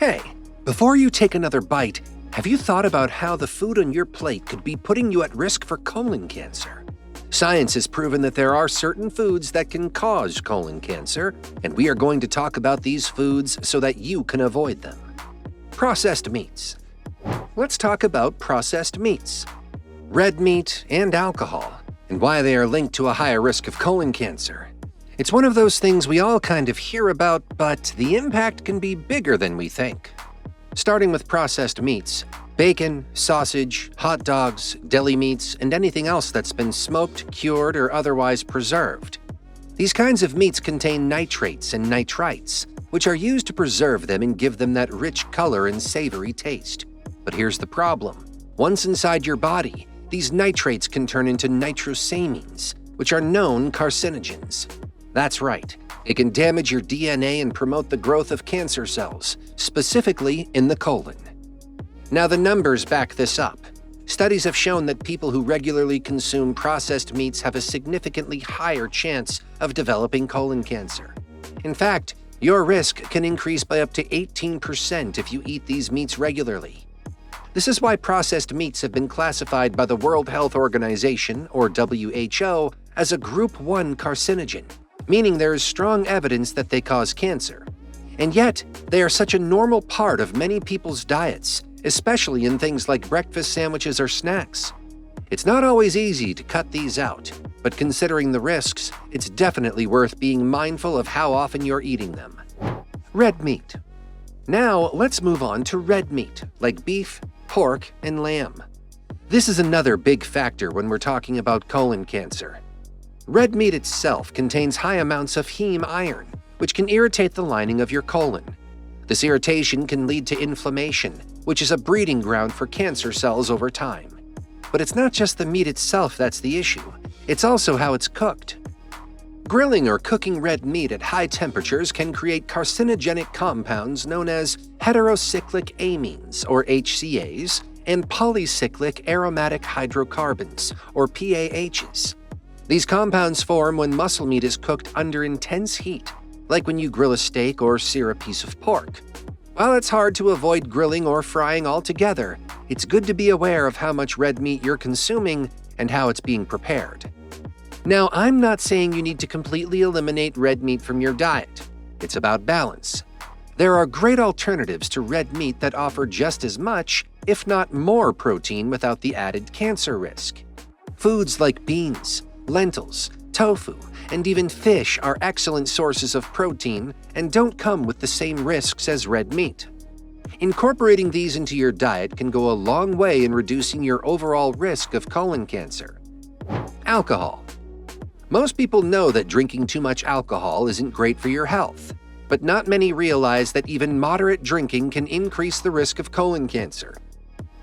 Hey, before you take another bite, have you thought about how the food on your plate could be putting you at risk for colon cancer? Science has proven that there are certain foods that can cause colon cancer, and we are going to talk about these foods so that you can avoid them. Processed meats. Let's talk about processed meats. Red meat and alcohol, and why they are linked to a higher risk of colon cancer. It's one of those things we all kind of hear about, but the impact can be bigger than we think. Starting with processed meats, bacon, sausage, hot dogs, deli meats, and anything else that's been smoked, cured, or otherwise preserved. These kinds of meats contain nitrates and nitrites, which are used to preserve them and give them that rich color and savory taste. But here's the problem. Once inside your body, these nitrates can turn into nitrosamines, which are known carcinogens. That's right, it can damage your DNA and promote the growth of cancer cells, specifically in the colon. Now the numbers back this up. Studies have shown that people who regularly consume processed meats have a significantly higher chance of developing colon cancer. In fact, your risk can increase by up to 18% if you eat these meats regularly. This is why processed meats have been classified by the World Health Organization, or WHO, as a Group 1 carcinogen, meaning there is strong evidence that they cause cancer. And yet, they are such a normal part of many people's diets, especially in things like breakfast sandwiches or snacks. It's not always easy to cut these out, but considering the risks, it's definitely worth being mindful of how often you're eating them. Red meat. Now, let's move on to red meat, like beef, pork, and lamb. This is another big factor when we're talking about colon cancer. Red meat itself contains high amounts of heme iron, which can irritate the lining of your colon. This irritation can lead to inflammation, which is a breeding ground for cancer cells over time. But it's not just the meat itself that's the issue, it's also how it's cooked. Grilling or cooking red meat at high temperatures can create carcinogenic compounds known as heterocyclic amines, or HCAs, and polycyclic aromatic hydrocarbons, or PAHs. These compounds form when muscle meat is cooked under intense heat, like when you grill a steak or sear a piece of pork. While it's hard to avoid grilling or frying altogether, it's good to be aware of how much red meat you're consuming and how it's being prepared. Now, I'm not saying you need to completely eliminate red meat from your diet. It's about balance. There are great alternatives to red meat that offer just as much, if not more, protein without the added cancer risk. Foods like beans, lentils, tofu, and even fish are excellent sources of protein and don't come with the same risks as red meat. Incorporating these into your diet can go a long way in reducing your overall risk of colon cancer. Alcohol. Most people know that drinking too much alcohol isn't great for your health, but not many realize that even moderate drinking can increase the risk of colon cancer.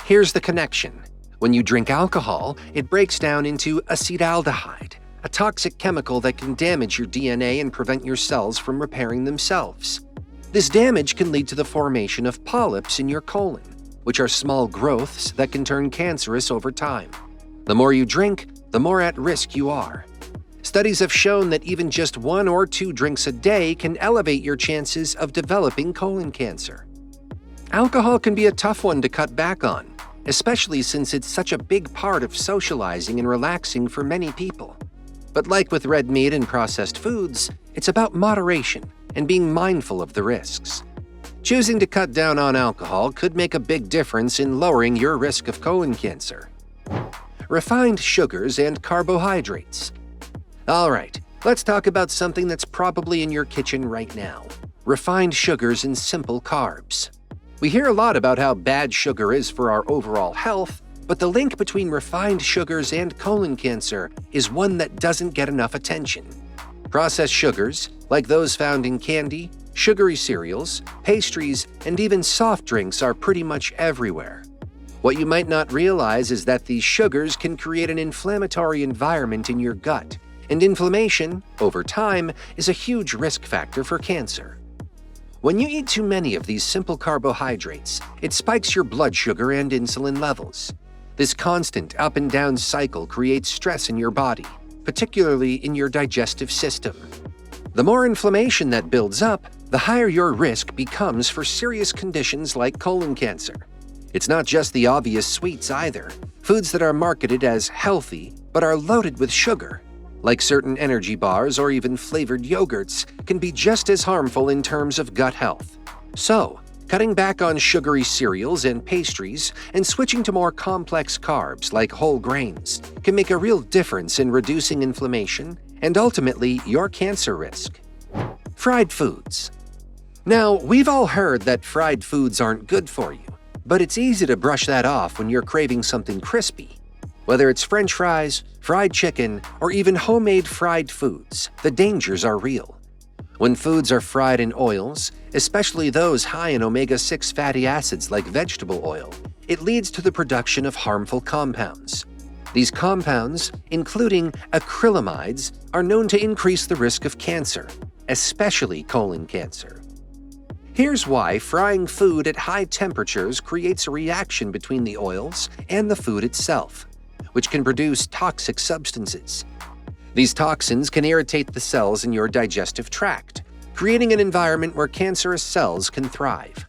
Here's the connection. When you drink alcohol, it breaks down into acetaldehyde, a toxic chemical that can damage your DNA and prevent your cells from repairing themselves. This damage can lead to the formation of polyps in your colon, which are small growths that can turn cancerous over time. The more you drink, the more at risk you are. Studies have shown that even just 1 or 2 drinks a day can elevate your chances of developing colon cancer. Alcohol can be a tough one to cut back on, especially since it's such a big part of socializing and relaxing for many people. But like with red meat and processed foods, it's about moderation and being mindful of the risks. Choosing to cut down on alcohol could make a big difference in lowering your risk of colon cancer. Refined sugars and carbohydrates. All right, let's talk about something that's probably in your kitchen right now: refined sugars and simple carbs. We hear a lot about how bad sugar is for our overall health, but the link between refined sugars and colon cancer is one that doesn't get enough attention. Processed sugars, like those found in candy, sugary cereals, pastries, and even soft drinks, are pretty much everywhere. What you might not realize is that these sugars can create an inflammatory environment in your gut, and inflammation, over time, is a huge risk factor for cancer. When you eat too many of these simple carbohydrates, it spikes your blood sugar and insulin levels. This constant up and down cycle creates stress in your body, particularly in your digestive system. The more inflammation that builds up, the higher your risk becomes for serious conditions like colon cancer. It's not just the obvious sweets either. Foods that are marketed as healthy but are loaded with sugar, like certain energy bars or even flavored yogurts, can be just as harmful in terms of gut health. So, cutting back on sugary cereals and pastries and switching to more complex carbs like whole grains can make a real difference in reducing inflammation and ultimately your cancer risk. Fried foods. Now, we've all heard that fried foods aren't good for you, but it's easy to brush that off when you're craving something crispy. Whether it's French fries, fried chicken, or even homemade fried foods, the dangers are real. When foods are fried in oils, especially those high in omega-6 fatty acids like vegetable oil, it leads to the production of harmful compounds. These compounds, including acrylamides, are known to increase the risk of cancer, especially colon cancer. Here's why frying food at high temperatures creates a reaction between the oils and the food itself, which can produce toxic substances. These toxins can irritate the cells in your digestive tract, creating an environment where cancerous cells can thrive.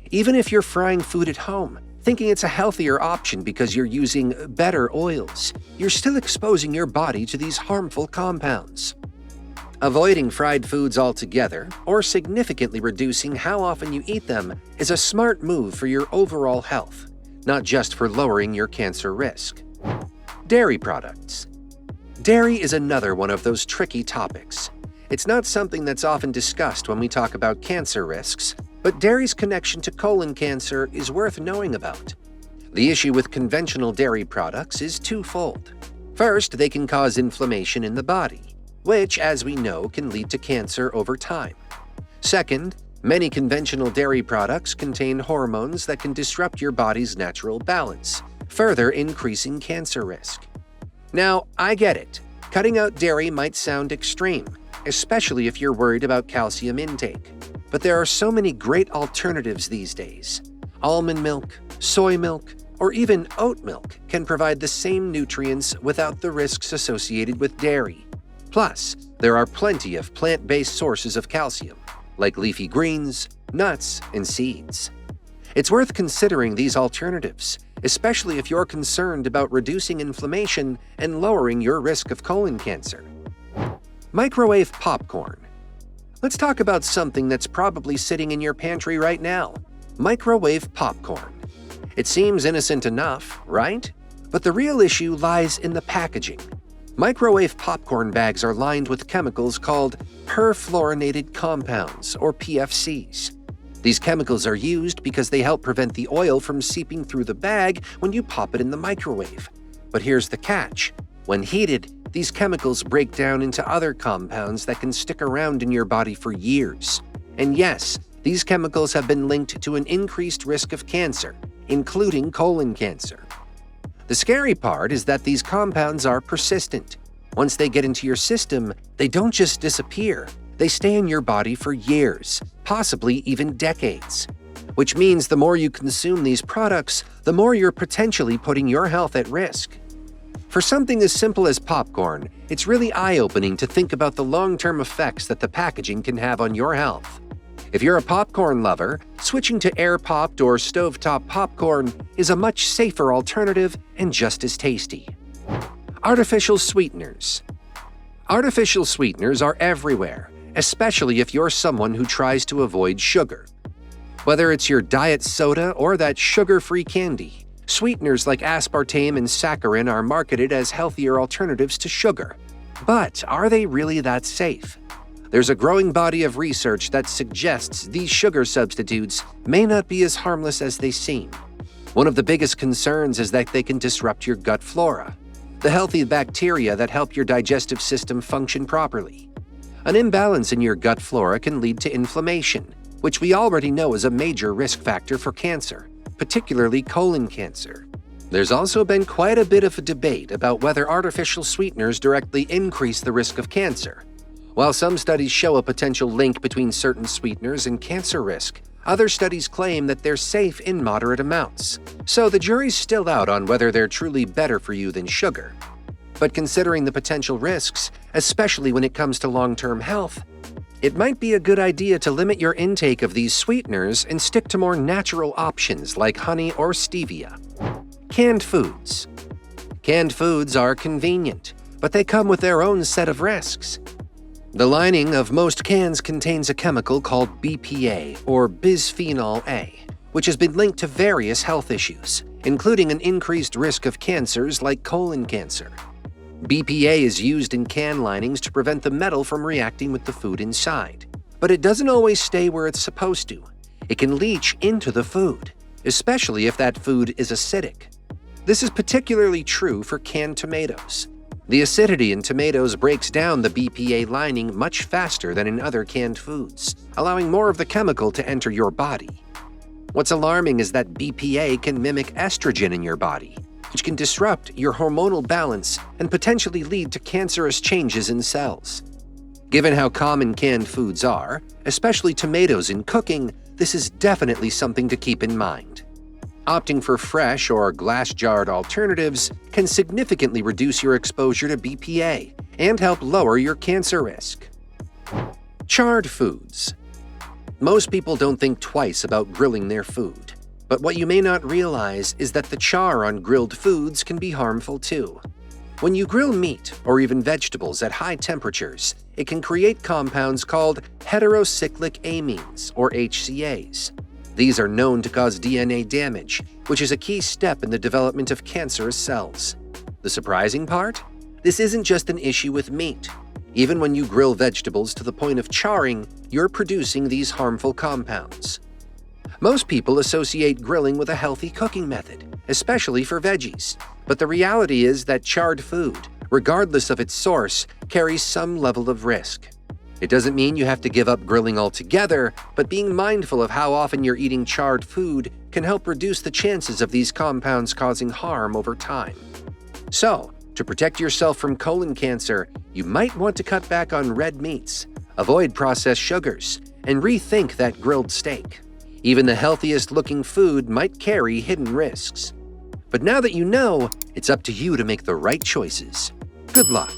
Even if you're frying food at home, thinking it's a healthier option because you're using better oils, you're still exposing your body to these harmful compounds. Avoiding fried foods altogether, or significantly reducing how often you eat them, is a smart move for your overall health, not just for lowering your cancer risk. Dairy products. Dairy is another one of those tricky topics. It's not something that's often discussed when we talk about cancer risks, but dairy's connection to colon cancer is worth knowing about. The issue with conventional dairy products is twofold. First, they can cause inflammation in the body, which, as we know, can lead to cancer over time. Second, many conventional dairy products contain hormones that can disrupt your body's natural balance, further increasing cancer risk. Now, I get it. Cutting out dairy might sound extreme, especially if you're worried about calcium intake. But there are so many great alternatives these days. Almond milk, soy milk, or even oat milk can provide the same nutrients without the risks associated with dairy. Plus, there are plenty of plant-based sources of calcium, like leafy greens, nuts, and seeds. It's worth considering these alternatives, especially if you're concerned about reducing inflammation and lowering your risk of colon cancer. Microwave popcorn. Let's talk about something that's probably sitting in your pantry right now: microwave popcorn. It seems innocent enough, right? But the real issue lies in the packaging. Microwave popcorn bags are lined with chemicals called perfluorinated compounds, or PFCs. These chemicals are used because they help prevent the oil from seeping through the bag when you pop it in the microwave. But here's the catch. When heated, these chemicals break down into other compounds that can stick around in your body for years. And yes, these chemicals have been linked to an increased risk of cancer, including colon cancer. The scary part is that these compounds are persistent. Once they get into your system, they don't just disappear. They stay in your body for years, possibly even decades. Which means the more you consume these products, the more you're potentially putting your health at risk. For something as simple as popcorn, it's really eye-opening to think about the long-term effects that the packaging can have on your health. If you're a popcorn lover, switching to air-popped or stovetop popcorn is a much safer alternative and just as tasty. Artificial sweeteners. Artificial sweeteners are everywhere, especially if you're someone who tries to avoid sugar. Whether it's your diet soda or that sugar-free candy, sweeteners like aspartame and saccharin are marketed as healthier alternatives to sugar. But are they really that safe? There's a growing body of research that suggests these sugar substitutes may not be as harmless as they seem. One of the biggest concerns is that they can disrupt your gut flora, the healthy bacteria that help your digestive system function properly. An imbalance in your gut flora can lead to inflammation, which we already know is a major risk factor for cancer, particularly colon cancer. There's also been quite a bit of a debate about whether artificial sweeteners directly increase the risk of cancer. While some studies show a potential link between certain sweeteners and cancer risk, other studies claim that they're safe in moderate amounts. So the jury's still out on whether they're truly better for you than sugar. But considering the potential risks, especially when it comes to long-term health, It might be a good idea to limit your intake of these sweeteners and stick to more natural options like honey or stevia. Canned foods. Canned foods are convenient, but they come with their own set of risks. The lining of most cans contains a chemical called BPA, or bisphenol A, which has been linked to various health issues, including an increased risk of cancers like colon cancer. BPA is used in can linings to prevent the metal from reacting with the food inside. But it doesn't always stay where it's supposed to. It can leach into the food, especially if that food is acidic. This is particularly true for canned tomatoes. The acidity in tomatoes breaks down the BPA lining much faster than in other canned foods, allowing more of the chemical to enter your body. What's alarming is that BPA can mimic estrogen in your body, which can disrupt your hormonal balance and potentially lead to cancerous changes in cells. Given how common canned foods are, especially tomatoes in cooking, this is definitely something to keep in mind. Opting for fresh or glass-jarred alternatives can significantly reduce your exposure to BPA and help lower your cancer risk. Charred foods. Most people don't think twice about grilling their food. But what you may not realize is that the char on grilled foods can be harmful too. When you grill meat or even vegetables at high temperatures, it can create compounds called heterocyclic amines, or HCAs. These are known to cause DNA damage, which is a key step in the development of cancerous cells. The surprising part? This isn't just an issue with meat. Even when you grill vegetables to the point of charring, you're producing these harmful compounds. Most people associate grilling with a healthy cooking method, especially for veggies. But the reality is that charred food, regardless of its source, carries some level of risk. It doesn't mean you have to give up grilling altogether, but being mindful of how often you're eating charred food can help reduce the chances of these compounds causing harm over time. So, to protect yourself from colon cancer, you might want to cut back on red meats, avoid processed sugars, and rethink that grilled steak. Even the healthiest-looking food might carry hidden risks. But now that you know, it's up to you to make the right choices. Good luck!